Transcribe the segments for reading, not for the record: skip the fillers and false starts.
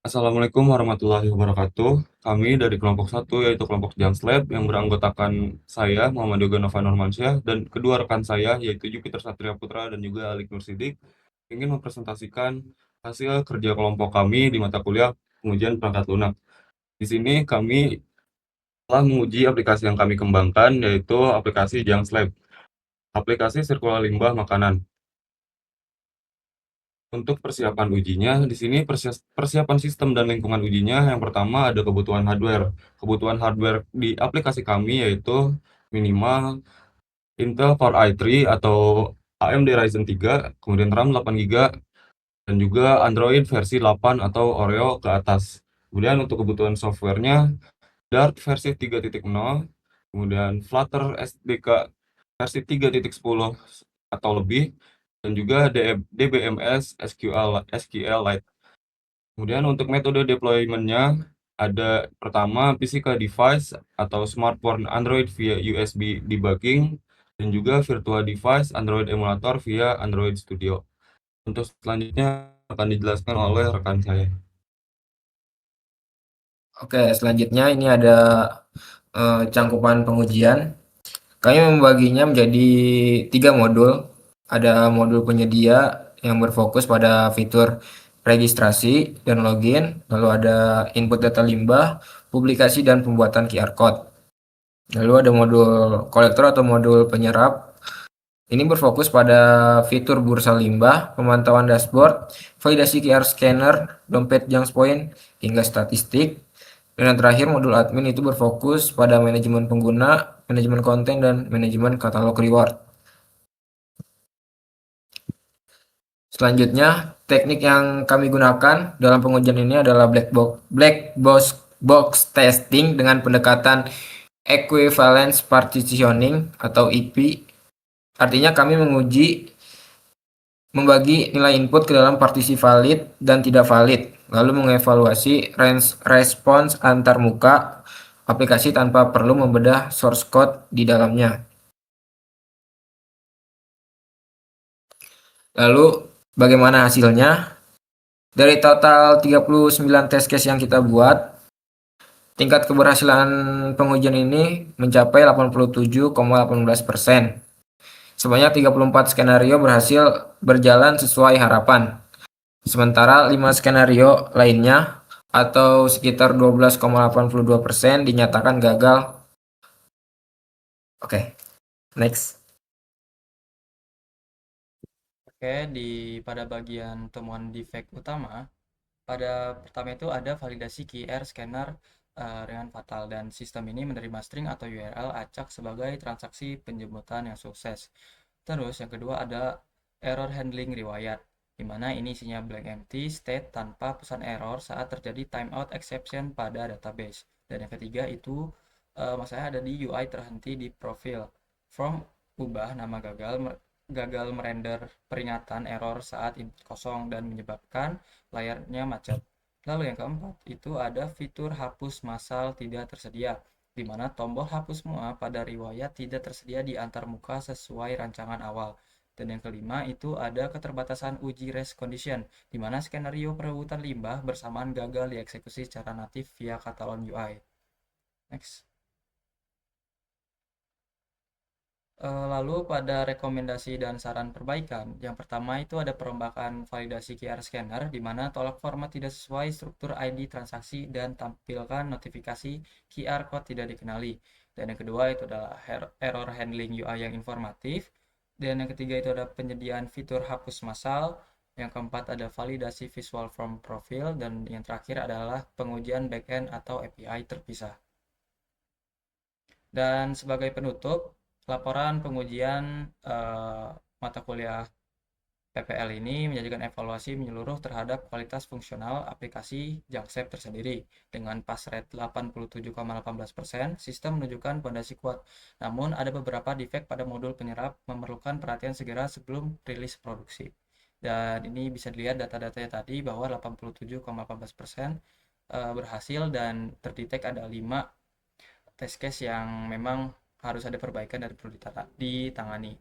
Assalamualaikum warahmatullahi wabarakatuh. Kami dari kelompok satu yaitu kelompok Janslab yang beranggotakan saya Muhammad Yoga Nova Nurmansyah dan kedua rekan saya yaitu Jupiter Satria Putra dan juga Alik Nur Sidik ingin mempresentasikan hasil kerja kelompok kami di mata kuliah pengujian perangkat lunak. Di sini kami telah menguji aplikasi yang kami kembangkan yaitu aplikasi Janslab, aplikasi sirkulasi limbah makanan. Untuk persiapan ujinya, di sini persiapan sistem dan lingkungan ujinya yang pertama ada kebutuhan hardware. Kebutuhan hardware di aplikasi kami yaitu minimal Intel Core i3 atau AMD Ryzen 3, kemudian RAM 8 GB, dan juga Android versi 8 atau Oreo ke atas. Kemudian untuk kebutuhan softwarenya, Dart versi 3.0, kemudian Flutter SDK versi 3.10 atau lebih, dan juga DBMS SQL Lite. Kemudian untuk metode deployment-nya ada pertama physical device atau smartphone Android via USB debugging dan juga virtual device Android emulator via Android Studio. Untuk selanjutnya akan dijelaskan oleh rekan saya. Oke, selanjutnya ini ada cangkupan pengujian. Kami membaginya menjadi 3 modul. Ada modul penyedia yang berfokus pada fitur registrasi dan login, lalu ada input data limbah, publikasi dan pembuatan QR code. Lalu ada modul kolektor atau modul penyerap. Ini berfokus pada fitur bursa limbah, pemantauan dashboard, validasi QR scanner, dompet jump point, hingga statistik. Dan yang terakhir modul admin itu berfokus pada manajemen pengguna, manajemen konten, dan manajemen katalog reward. Selanjutnya, teknik yang kami gunakan dalam pengujian ini adalah black box testing dengan pendekatan equivalence partitioning atau EP. Artinya kami membagi nilai input ke dalam partisi valid dan tidak valid, lalu mengevaluasi range response antar muka aplikasi tanpa perlu membedah source code di dalamnya. Lalu bagaimana hasilnya? Dari total 39 test case yang kita buat, tingkat keberhasilan pengujian ini mencapai 87,18%. Sebanyak 34 skenario berhasil berjalan sesuai harapan. Sementara 5 skenario lainnya atau sekitar 12,82% dinyatakan gagal. Oke, next. Oke, pada bagian temuan defect utama, pada pertama itu ada validasi QR scanner dengan fatal dan sistem ini menerima string atau URL acak sebagai transaksi penjemputan yang sukses. Terus yang kedua ada error handling riwayat, di mana ini isinya blank empty state tanpa pesan error saat terjadi timeout exception pada database. Dan yang ketiga itu masalahnya ada di UI terhenti di profil. From ubah nama gagal merender peringatan error saat input kosong dan menyebabkan layarnya macet. Lalu yang keempat itu ada fitur hapus massal tidak tersedia, di mana tombol hapus semua pada riwayat tidak tersedia di antarmuka sesuai rancangan awal. Dan yang kelima itu ada keterbatasan uji race condition, di mana skenario perebutan limbah bersamaan gagal dieksekusi secara natif via katalog UI. Next. Lalu pada rekomendasi dan saran perbaikan, yang pertama itu ada perombakan validasi QR scanner di mana tolak format tidak sesuai struktur ID transaksi dan tampilkan notifikasi QR code tidak dikenali. Dan yang kedua itu adalah error handling UI yang informatif. Dan yang ketiga itu ada penyediaan fitur hapus massal. Yang keempat ada validasi visual from profile dan yang terakhir adalah pengujian backend atau API terpisah. Dan sebagai penutup, laporan pengujian mata kuliah PPL ini menjadikan evaluasi menyeluruh terhadap kualitas fungsional aplikasi Jaksep tersendiri. Dengan pass rate 87,18%, sistem menunjukkan pondasi kuat. Namun, ada beberapa defek pada modul penyerap memerlukan perhatian segera sebelum rilis produksi. Dan ini bisa dilihat data-datanya tadi bahwa 87,18% berhasil dan terdetek ada 5 test case yang memang harus ada perbaikan dan perlu ditangani.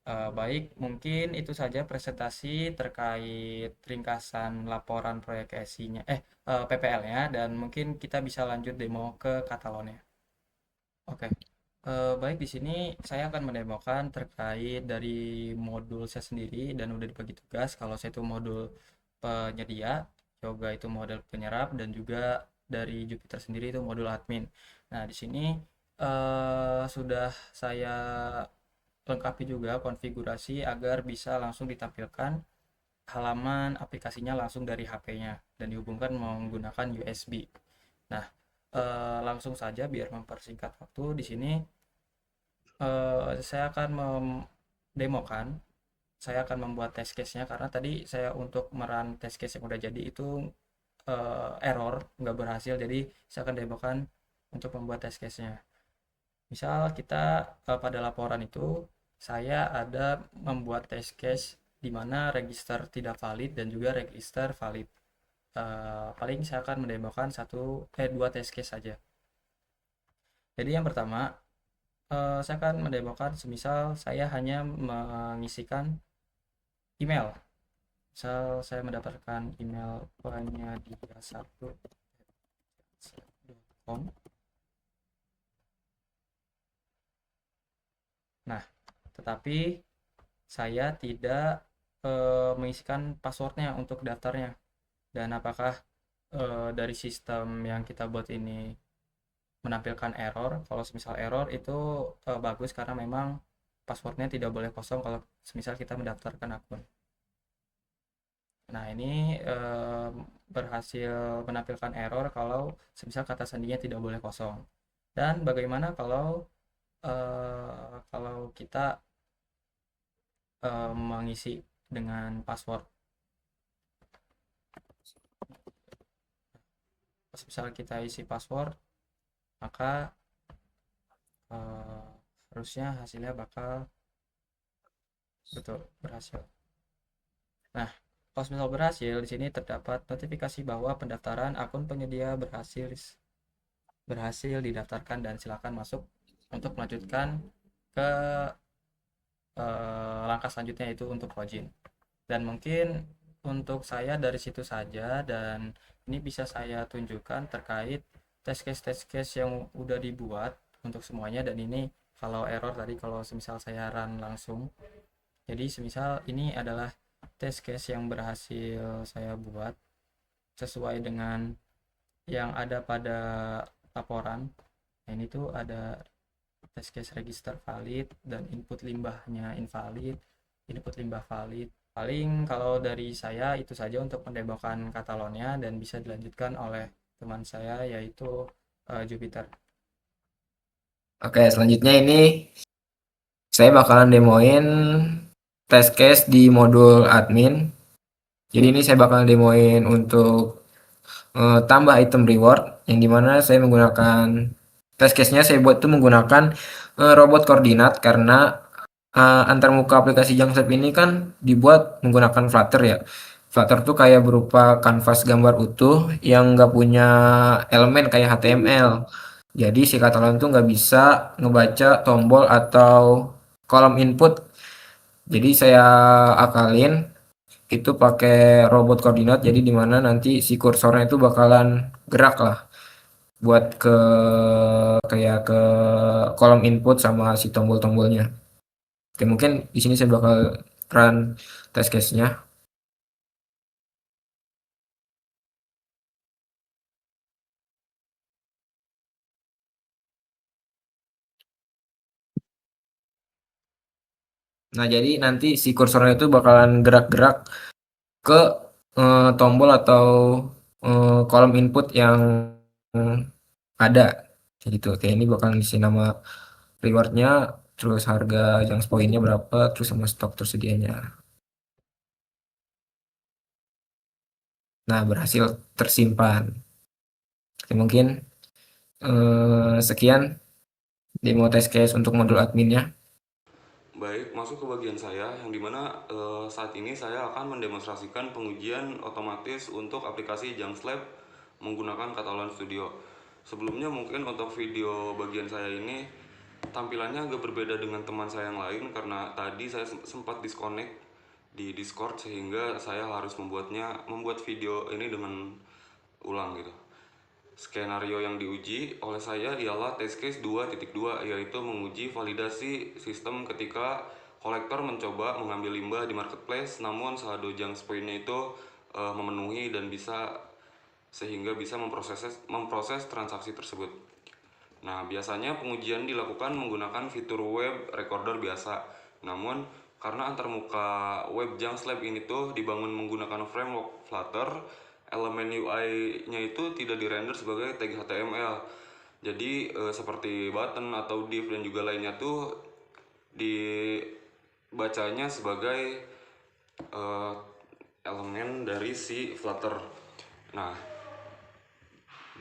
Baik, mungkin itu saja presentasi terkait ringkasan laporan proyek ESI-nya, PPL-nya, dan mungkin kita bisa lanjut demo ke Katalonnya. Oke, baik di sini saya akan mendemokan terkait dari modul saya sendiri dan udah dibagi tugas. Kalau saya itu modul penyedia, Yoga itu modul penyerap, dan juga dari Jupiter sendiri itu modul admin. Nah, di sini sudah saya lengkapi juga konfigurasi agar bisa langsung ditampilkan halaman aplikasinya langsung dari HP-nya dan dihubungkan menggunakan USB. Nah, langsung saja biar mempersingkat waktu di sini saya akan mendemokan, saya akan membuat test case-nya karena tadi saya untuk meran test case yang udah jadi itu error, nggak berhasil, jadi saya akan demokan untuk membuat test case-nya. Misal kita pada laporan itu saya ada membuat test case di mana register tidak valid dan juga register valid. Paling saya akan mendemokan dua test case saja. Jadi yang pertama, saya akan mendemokan semisal saya hanya mengisikan email. Misal saya mendapatkan email penyedia1@com. Nah, tetapi saya tidak mengisikan passwordnya untuk daftarnya. Dan apakah dari sistem yang kita buat ini menampilkan error? Kalau semisal error itu bagus karena memang passwordnya tidak boleh kosong kalau semisal kita mendaftarkan akun. Nah, ini berhasil menampilkan error kalau semisal kata sandinya tidak boleh kosong. Dan bagaimana kalau kita mengisi dengan password? Misalnya kita isi password, maka harusnya hasilnya bakal betul berhasil. Nah, kalau misal berhasil, di sini terdapat notifikasi bahwa pendaftaran akun penyedia berhasil didaftarkan dan silakan masuk untuk melanjutkan ke langkah selanjutnya, itu untuk login. Dan mungkin untuk saya dari situ saja, dan ini bisa saya tunjukkan terkait test case yang udah dibuat untuk semuanya. Dan ini kalau error tadi, kalau semisal saya run langsung, jadi semisal ini adalah test case yang berhasil saya buat sesuai dengan yang ada pada laporan. Nah, ini tuh ada test case register valid dan input limbahnya invalid, input limbah valid. Paling kalau dari saya itu saja untuk pendemokan Katalonnya, dan bisa dilanjutkan oleh teman saya yaitu Jupiter. Oke, selanjutnya ini saya bakalan demoin test case di modul admin. Jadi ini saya bakalan demoin untuk tambah item reward, yang dimana saya menggunakan test case-nya saya buat itu menggunakan robot koordinat, karena antarmuka aplikasi Jangslab ini kan dibuat menggunakan Flutter ya. Flutter tuh kayak berupa kanvas gambar utuh yang nggak punya elemen kayak HTML. Jadi si Catalan tuh nggak bisa ngebaca tombol atau kolom input. Jadi saya akalin itu pakai robot koordinat, jadi dimana nanti si kursornya itu bakalan gerak lah buat kayak ke kolom input sama si tombol-tombolnya. Oke, mungkin di sini saya bakal run test case-nya. Nah, jadi nanti si kursornya itu bakalan gerak-gerak ke tombol atau kolom input yang ada. Kayak gitu. Oke, ini bakalan isi nama rewardnya, terus harga yang poinnya berapa, terus sama stok tersedianya. Nah, berhasil tersimpan. Oke, mungkin sekian demo test case untuk modul adminnya. Baik, masuk ke bagian saya, yang dimana saat ini saya akan mendemonstrasikan pengujian otomatis untuk aplikasi Jangslab menggunakan Catalan Studio. Sebelumnya mungkin untuk video bagian saya ini tampilannya agak berbeda dengan teman saya yang lain karena tadi saya sempat disconnect di Discord sehingga saya harus membuat video ini dengan ulang gitu. Skenario yang diuji oleh saya ialah test case 2.2, yaitu menguji validasi sistem ketika kolektor mencoba mengambil limbah di marketplace namun saldo junk point-nya itu memenuhi dan sehingga bisa memproses transaksi tersebut. Nah, biasanya pengujian dilakukan menggunakan fitur web recorder biasa. Namun, karena antarmuka web Junks Lab ini tuh dibangun menggunakan framework Flutter, elemen UI-nya itu tidak dirender sebagai tag HTML. Jadi, seperti button atau div dan juga lainnya tuh dibacanya sebagai elemen dari si Flutter. Nah,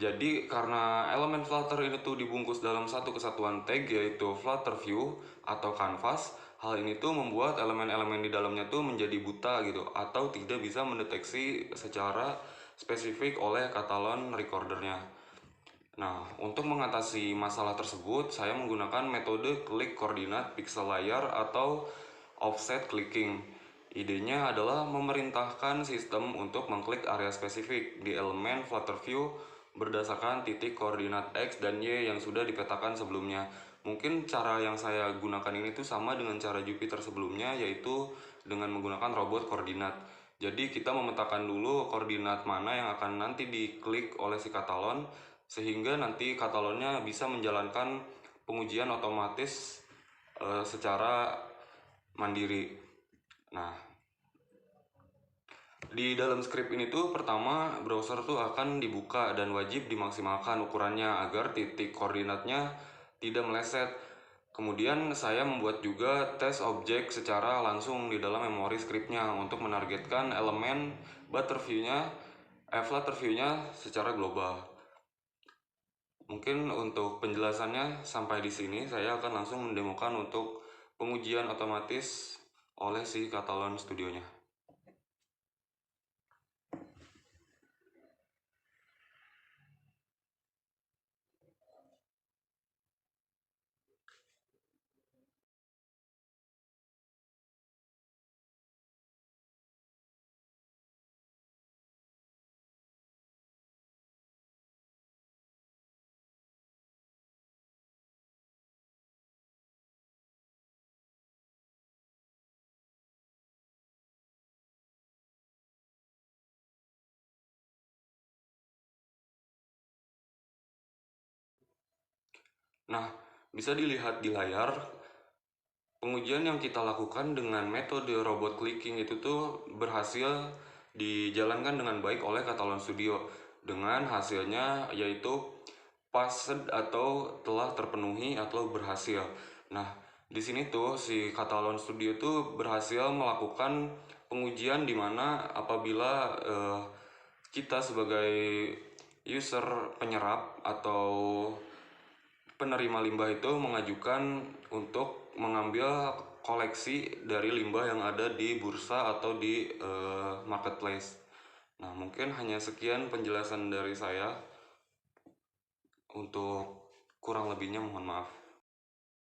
jadi karena elemen Flutter ini tuh dibungkus dalam satu kesatuan tag yaitu Flutter View atau Canvas, hal ini tuh membuat elemen-elemen di dalamnya tuh menjadi buta gitu atau tidak bisa mendeteksi secara spesifik oleh Catalan recordernya. Nah, untuk mengatasi masalah tersebut, saya menggunakan metode klik koordinat pixel layar atau offset clicking. Idenya adalah memerintahkan sistem untuk mengklik area spesifik di elemen Flutter View berdasarkan titik koordinat X dan Y yang sudah dipetakan sebelumnya. Mungkin cara yang saya gunakan ini tuh sama dengan cara Jupyter sebelumnya, yaitu dengan menggunakan robot koordinat. Jadi kita memetakan dulu koordinat mana yang akan nanti diklik oleh si Catalan, sehingga nanti Catalannya bisa menjalankan pengujian otomatis secara mandiri. Nah, di dalam script ini tuh pertama browser tuh akan dibuka dan wajib dimaksimalkan ukurannya agar titik koordinatnya tidak meleset. Kemudian saya membuat juga test object secara langsung di dalam memori scriptnya untuk menargetkan elemen Flutter view-nya secara global. Mungkin untuk penjelasannya sampai di sini, saya akan langsung mendemokan untuk pengujian otomatis oleh si Catalan Studionya. Nah, bisa dilihat di layar, pengujian yang kita lakukan dengan metode robot clicking itu tuh berhasil dijalankan dengan baik oleh Catalan Studio. Dengan hasilnya yaitu passed atau telah terpenuhi atau berhasil. Nah, di sini tuh si Catalan Studio tuh berhasil melakukan pengujian di mana apabila kita sebagai user penyerap atau penerima limbah itu mengajukan untuk mengambil koleksi dari limbah yang ada di bursa atau di marketplace. Nah, mungkin hanya sekian penjelasan dari saya. Untuk kurang lebihnya mohon maaf.